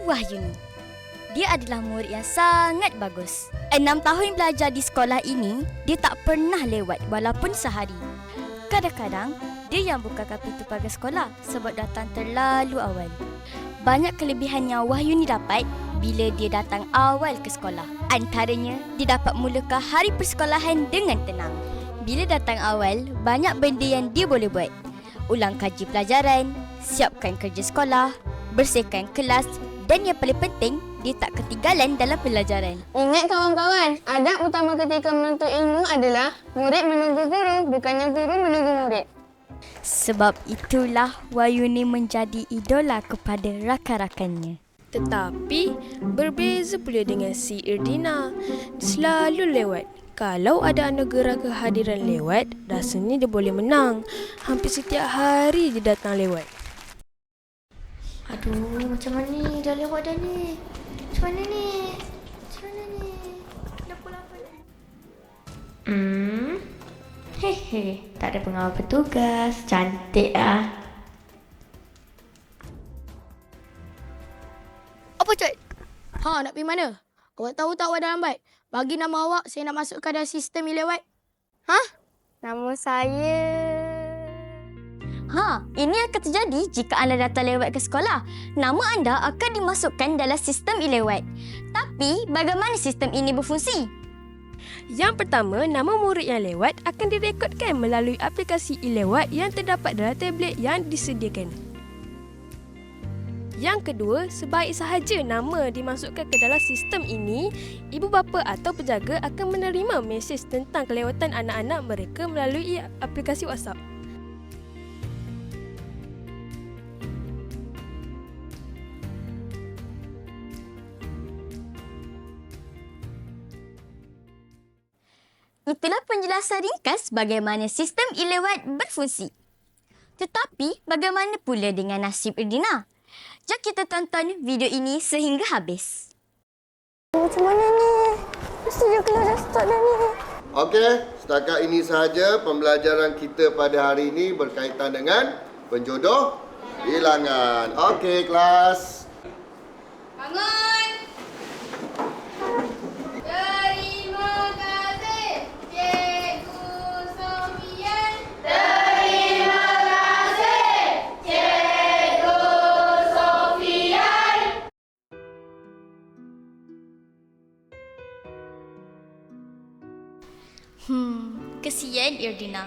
Wahyuni. Dia adalah murid yang sangat bagus. 6 tahun belajar di sekolah ini, dia tak pernah lewat walaupun sehari. Kadang-kadang, dia yang bukakan pintu pagar sekolah sebab datang terlalu awal. Banyak kelebihan yang Wahyuni dapat bila dia datang awal ke sekolah. Antaranya, dia dapat mulakan hari persekolahan dengan tenang. Bila datang awal, banyak benda yang dia boleh buat. Ulang kaji pelajaran, siapkan kerja sekolah, bersihkan kelas dan yang paling penting, dia tak ketinggalan dalam pelajaran. Ingat kawan-kawan, adab utama ketika menuntut ilmu adalah murid menunggu guru, bukannya guru menunggu murid. Sebab itulah Wahyuni menjadi idola kepada rakan-rakannya. Tetapi berbeza pula dengan si Irdina. Selalu lewat. Kalau ada anugerah kehadiran lewat, rasanya dia boleh menang. Hampir setiap hari dia datang lewat. Aduh, macam mana ni? Dah lewat dah ni. Macam mana ni? Dah pukul 8 dah. Hehe, tak ada pengawal petugas. Cantik ah. Apa Cik? Nak pergi mana? Awak tahu tak awak dah lambat? Bagi nama awak, saya nak masukkan dalam sistem e-lewat. Nama saya... Ini akan terjadi jika anda datang lewat ke sekolah. Nama anda akan dimasukkan dalam sistem e-lewat. Tapi, bagaimana sistem ini berfungsi? Yang pertama, nama murid yang lewat akan direkodkan melalui aplikasi e-lewat yang terdapat dalam tablet yang disediakan. Yang kedua, sebaik sahaja nama dimasukkan ke dalam sistem ini, ibu bapa atau penjaga akan menerima mesej tentang kelewatan anak-anak mereka melalui aplikasi WhatsApp. Itulah penjelasan ringkas bagaimana sistem e-lewat berfungsi. Tetapi, bagaimana pula dengan nasib Irdina? Jom kita tonton video ini sehingga habis. Macam mana ni? Mesti je kelas dah start dah ni. Okey, setakat ini sahaja pembelajaran kita pada hari ini berkaitan dengan penjodoh bilangan. Okey, kelas. Bangun! Terima kasih, Cikgu Sofian. Terima kasih, Cikgu Sofian. Kesian Irdina.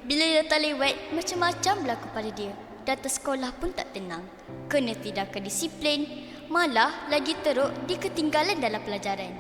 Bila dia datang lewat, macam-macam berlaku pada dia. Datang sekolah pun tak tenang. Kena tidak kedisiplin. Malah lagi teruk dia ketinggalan dalam pelajaran.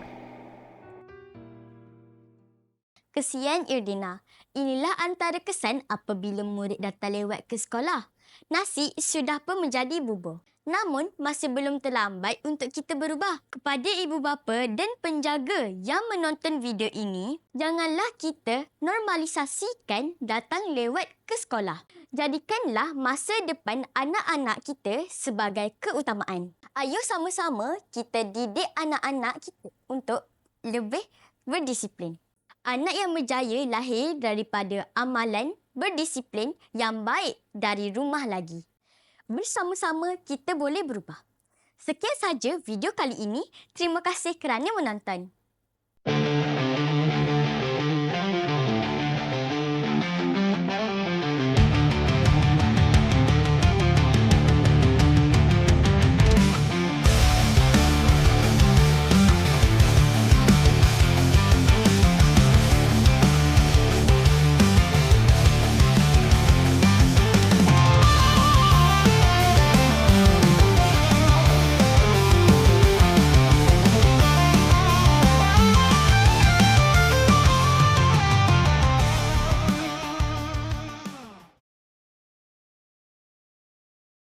Kesian Irdina. Inilah antara kesan apabila murid datang lewat ke sekolah. Nasi sudah pun menjadi bubur. Namun, masih belum terlambat untuk kita berubah. Kepada ibu bapa dan penjaga yang menonton video ini, janganlah kita normalisasikan datang lewat ke sekolah. Jadikanlah masa depan anak-anak kita sebagai keutamaan. Ayo sama-sama kita didik anak-anak kita untuk lebih berdisiplin. Anak yang berjaya lahir daripada amalan berdisiplin yang baik dari rumah lagi. Bersama-sama kita boleh berubah. Sekian sahaja video kali ini. Terima kasih kerana menonton.